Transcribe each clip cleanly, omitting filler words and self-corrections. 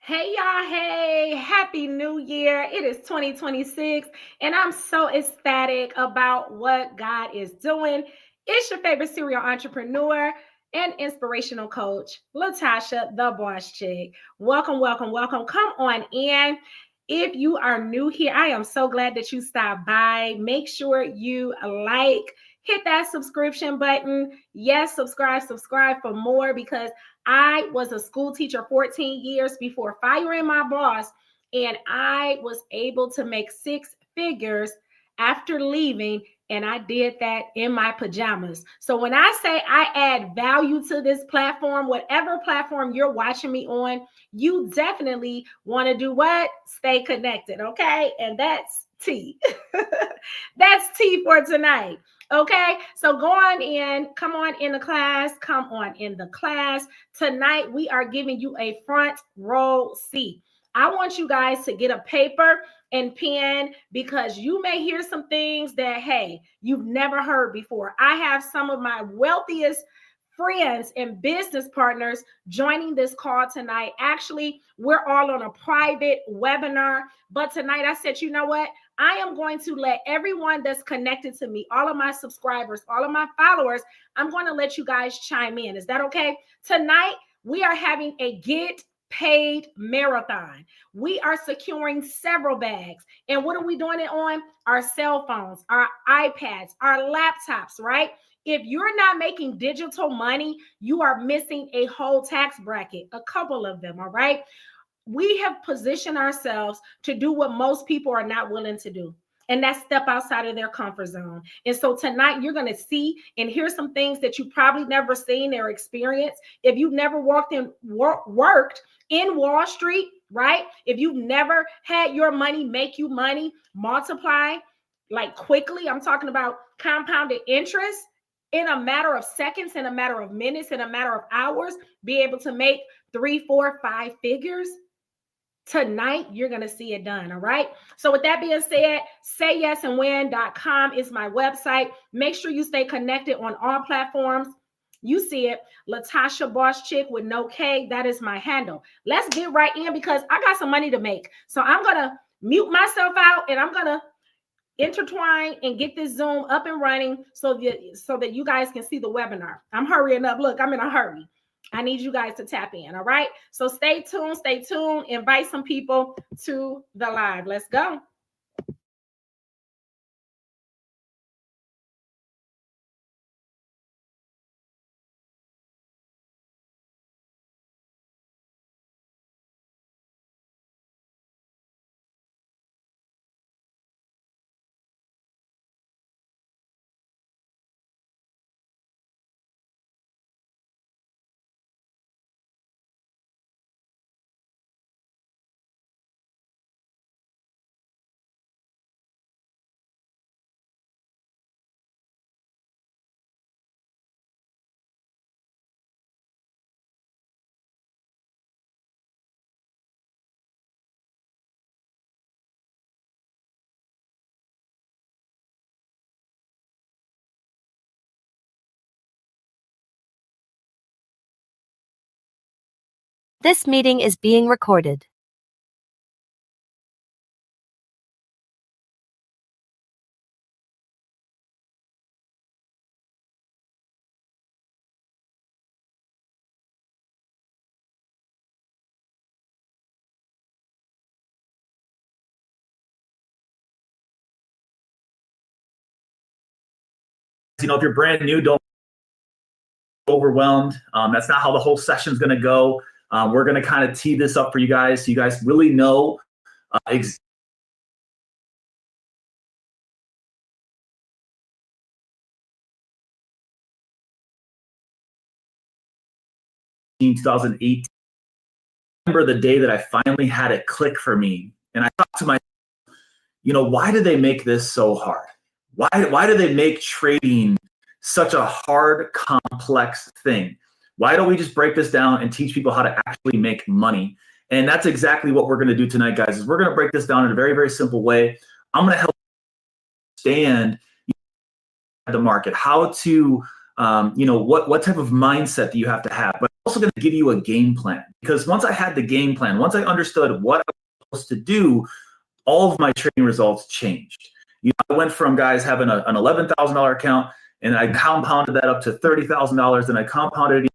Hey y'all, hey, happy new year. It is 2026 and I'm so ecstatic about what God is doing. It's your favorite serial entrepreneur and inspirational coach, Latasha, the boss chick. Welcome, welcome, welcome. Come on in. If you are new here, I am so glad that you stopped by. Make sure you hit that subscription button. Yes, subscribe for more because I was a school teacher 14 years before firing my boss, and I was able to make six figures after leaving, and I did that in my pajamas. So when I say I add value to this platform, whatever platform you're watching me on, you definitely want to do what? Stay connected, okay? And that's T. That's T for tonight. Okay, so go on in, come on in the class, come on in the class. Tonight, we are giving you a front row seat. I want you guys to get a paper and pen because you may hear some things that, hey, you've never heard before. I have some of my wealthiest friends and business partners joining this call tonight. Actually, we're all on a private webinar, but tonight I said, you know what? I am going to let everyone that's connected to me, all of my subscribers, all of my followers, I'm going to let you guys chime in. Is that okay? Tonight, we are having a Get Paid marathon. We are securing several bags. And what are we doing it on? Our cell phones, our iPads, our laptops, right? If you're not making digital money, you are missing a whole tax bracket, a couple of them, all right? We have positioned ourselves to do what most people are not willing to do. And that's step outside of their comfort zone. And so tonight you're going to see and hear some things that you probably never seen or experienced. If you've never worked in Wall Street, right? If you've never had your money make you money, multiply like quickly, I'm talking about compounded interest in a matter of seconds, in a matter of minutes, in a matter of hours, be able to make 3, 4, 5 figures. Tonight, you're going to see it done. All right. So with that being said, sayyesandwin.com is my website. Make sure you stay connected on all platforms. You see it, Latasha Boss Chick with no K. That is my handle. Let's get right in because I got some money to make. So I'm going to mute myself out and I'm going to intertwine and get this Zoom up and running so that you guys can see the webinar. I'm hurrying up. Look, I'm in a hurry. I need you guys to tap in. All right. So stay tuned. Invite some people to the live. Let's go. This meeting is being recorded. If you're brand new, don't be overwhelmed. That's not how the whole session is going to go. We're going to kind of tee this up for you guys so you guys really know exactly 2018. I remember the day that I finally had it click for me. And I thought to myself, why do they make this so hard? Why do they make trading such a hard, complex thing? Why don't we just break this down and teach people how to actually make money? And that's exactly what we're going to do tonight, guys, is we're going to break this down in a very, very simple way. I'm going to help you understand the market, how to, what type of mindset that you have to have, but also going to give you a game plan, because once I had the game plan, once I understood what I was supposed to do, all of my trading results changed. I went from guys having an $11,000 account, and I compounded that up to $30,000, and I compounded it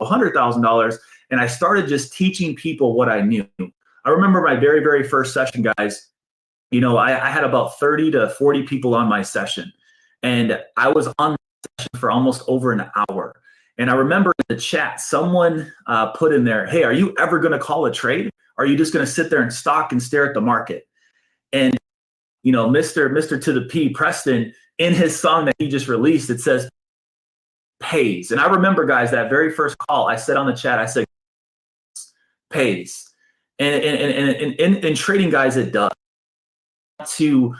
to $100,000, and I started just teaching people what I knew. I remember my very, very first session, guys. I had about 30 to 40 people on my session, and I was on the session for almost over an hour. And I remember in the chat, someone put in there, "Hey, are you ever going to call a trade? Or are you just going to sit there and stock and stare at the market?" And Mr. to the P, Preston, in his song that he just released, it says pays. And I remember, guys, that very first call, I said on the chat, I said pays. And in trading, guys, it does. To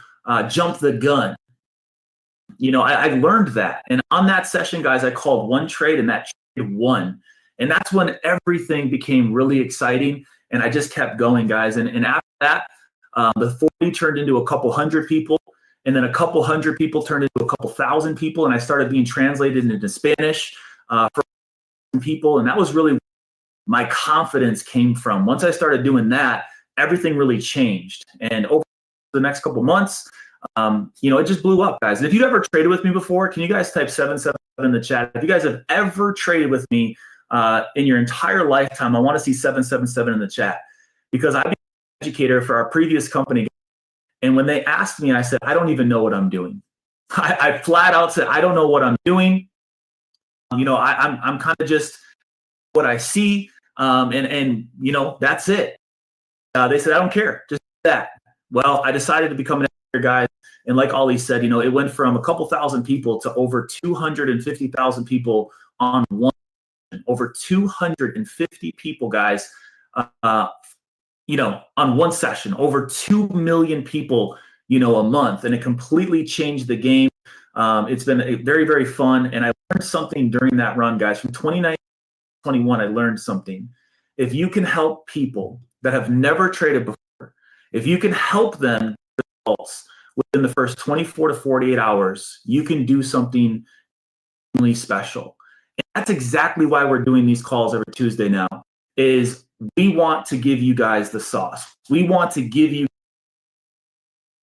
jump the gun. I learned that. And on that session, guys, I called one trade, and that trade won. And that's when everything became really exciting. And I just kept going, guys. And after that, the 40 turned into a couple hundred people. And then a couple hundred people turned into a couple thousand people. And I started being translated into Spanish for people. And that was really where my confidence came from. Once I started doing that, everything really changed. And over the next couple months, it just blew up, guys. And if you've ever traded with me before, can you guys type 777 in the chat? If you guys have ever traded with me in your entire lifetime, I want to see 777 in the chat, because I've been an educator for our previous company. And when they asked me, I said, I don't even know what I'm doing. I flat out said, I don't know what I'm doing. I'm kind of just what I see. And that's it. They said, I don't care. Just that. Well, I decided to become an educator, guys. And like Ollie said, it went from a couple thousand people to over 250,000 people on one. Over 250 people, guys, on one session. Over 2 million people, a month. And it completely changed the game. It's been very, very fun. And I learned something during that run, guys. From 2019 to 2021, I learned something. If you can help people that have never traded before, if you can help them get results within the first 24 to 48 hours, you can do something really special. And that's exactly why we're doing these calls every Tuesday now, is we want to give you guys the sauce. We want to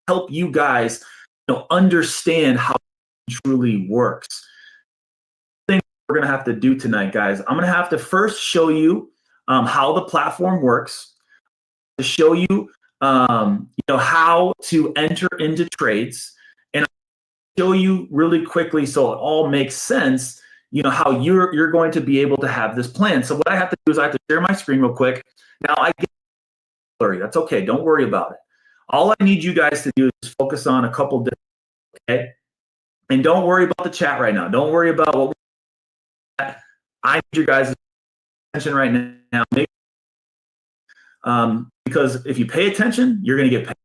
help you guys understand how it truly works. The thing we're going to have to do tonight, guys, I'm going to have to first show you how the platform works, to show you how to enter into trades, and I'll show you really quickly, so it all makes sense, how you're going to be able to have this plan. So what I have to do is I have to share my screen real quick. Now I get blurry. That's okay. Don't worry about it. All I need you guys to do is focus on a couple different, okay? And don't worry about the chat right now. Don't worry about what I need your guys' attention right now. Because if you pay attention, you're going to get paid.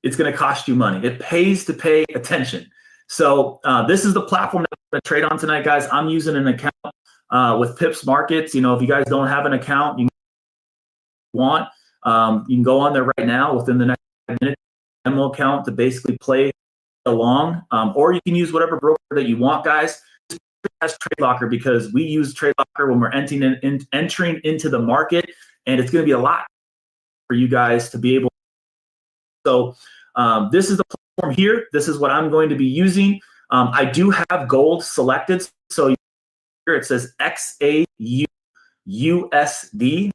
It's going to cost you money. It pays to pay attention. So this is the platform that I'm going to trade on tonight, guys. I'm using an account with Pips Markets. If you guys don't have an account, you can go on there right now within the next 5 minutes, demo account to basically play along, or you can use whatever broker that you want, guys. As Trade Locker, because we use Trade Locker when we're entering into the market, and it's going to be a lot for you guys to be able. So this is the platform here. This is what I'm going to be using. I do have gold selected, so here it says XAU USD.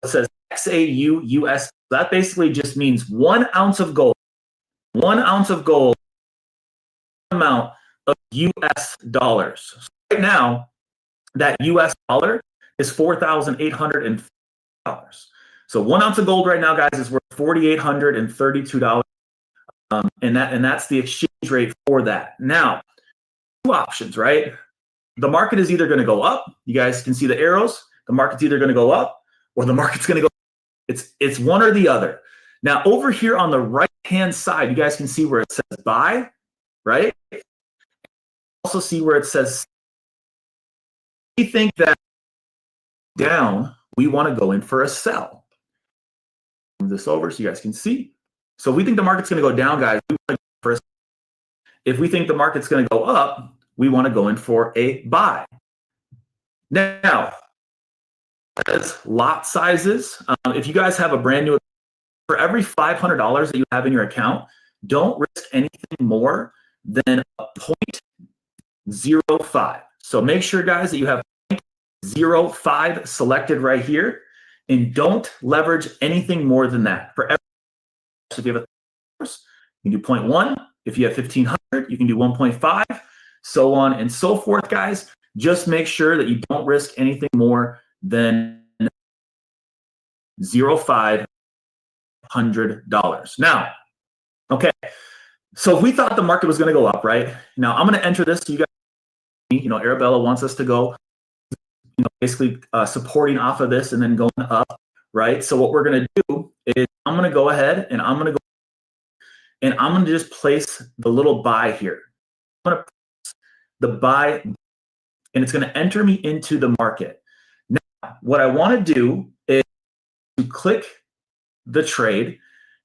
It says XAU USD. That basically just means 1 ounce of gold. 1 ounce of gold amount of US dollars. So right now, that US dollar is $4,850. So 1 ounce of gold right now, guys, is worth $4,832. And that's the exchange rate for that. Now, two options, right? The market is either going to go up. You guys can see the arrows. The market's either going to go up or the market's going to go. It's one or the other. Now, over here on the right-hand side, you guys can see where it says buy, right? Also see where it says we think that down, we want to go in for a sell. Move this over so you guys can see. So we think the market's going to go down, guys. If we think the market's going to go up, we want to go in for a buy. Now, as lot sizes, if you guys have a brand new, for every $500 that you have in your account, don't risk anything more than a 0.05. So make sure, guys, that you have 0.05 selected right here, and don't leverage anything more than that. For every, so if you have you can do 0.1. If you have 1,500, you can do 1.5, so on and so forth, guys. Just make sure that you don't risk anything more than $0.5. Now, okay, so if we thought the market was going to go up, right? Now I'm going to enter this. You guys, Arabella wants us to go, basically supporting off of this and then going up, right? So what we're going to do is I'm going to go ahead and I'm going to just place the little buy here. I'm going to press the buy, and it's going to enter me into the market. Now, what I want to do is to click the trade,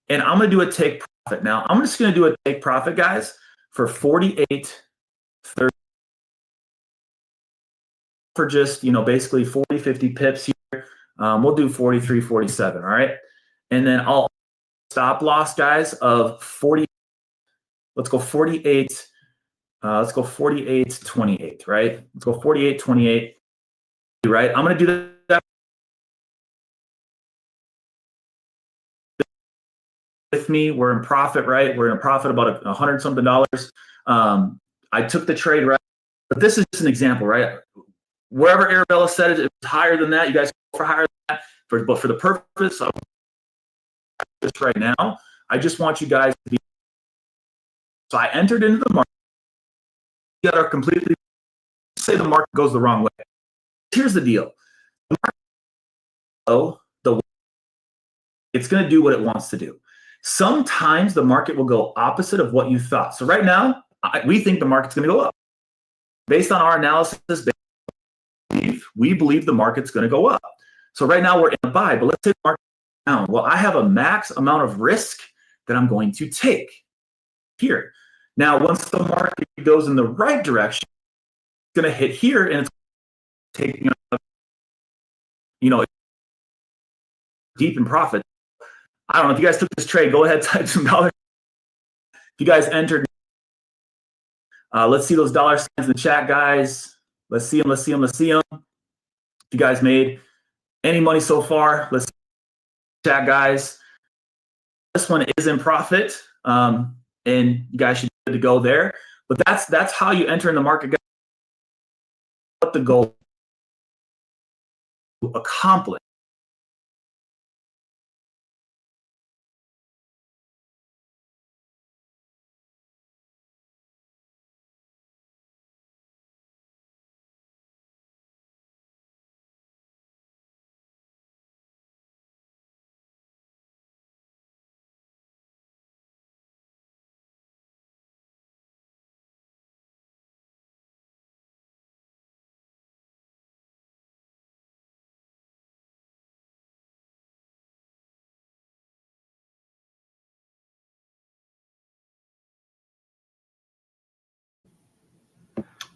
and I'm going to do a take profit. Now, I'm just going to do a take profit, guys, for 48.30 for just, basically 40, 50 pips here. We'll do 43.47, all right? And then I'll stop loss, guys, of 40. Let's go 48. Let's go 48.28, right? Let's go 48.28, right? I'm going to do that with me. We're in profit, right? We're in a profit about $100 something. I took the trade, right? But this is just an example, right? Wherever Arabella said it was higher than that, you guys go for higher than that. But for the purpose of this right now, I just want you guys to be. So I entered into the market. You got to completely say the market goes the wrong way. Here's the deal. The market, it's going to do what it wants to do. Sometimes the market will go opposite of what you thought. So right now, we think the market's going to go up. Based on our analysis, we believe the market's going to go up. So right now we're in a buy, but let's say the market down. Well, I have a max amount of risk that I'm going to take here. Now, once the market goes in the right direction, it's going to hit here, and it's taking, deep in profit. I don't know if you guys took this trade. Go ahead, type some dollars. If you guys entered, let's see those dollar signs in the chat, guys. Let's see them. Let's see them. Let's see them. If you guys made any money so far, let's see chat, guys. This one is in profit, and you guys should be good to go there. But that's how you enter in the market, guys. What the goal to accomplish.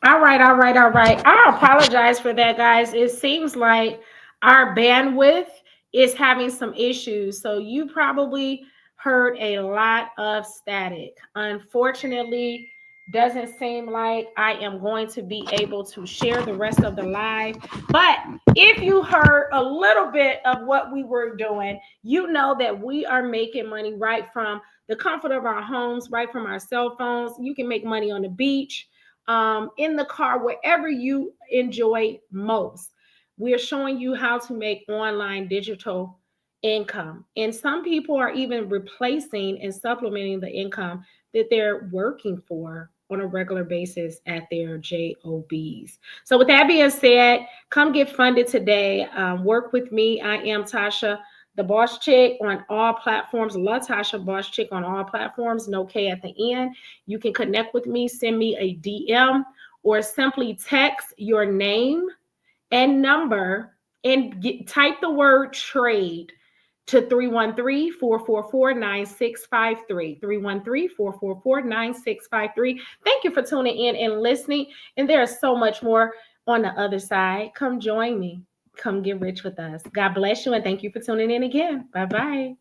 All right. I apologize for that, guys. It seems like our bandwidth is having some issues. So you probably heard a lot of static. Unfortunately, doesn't seem like I am going to be able to share the rest of the live. But if you heard a little bit of what we were doing, you know that we are making money right from the comfort of our homes, right from our cell phones. You can make money on the beach, in the car, wherever you enjoy most. We're showing you how to make online digital income. And some people are even replacing and supplementing the income that they're working for on a regular basis at their jobs. So with that being said, come get funded today. Work with me. I am Tasha, the Boss Chick, on all platforms. Latasha Boss Chick on all platforms. No K at the end. You can connect with me. Send me a DM or simply text your name and number and type the word trade to 313-444-9653. 313-444-9653. Thank you for tuning in and listening. And there is so much more on the other side. Come join me. Come get rich with us. God bless you, and thank you for tuning in again. Bye-bye.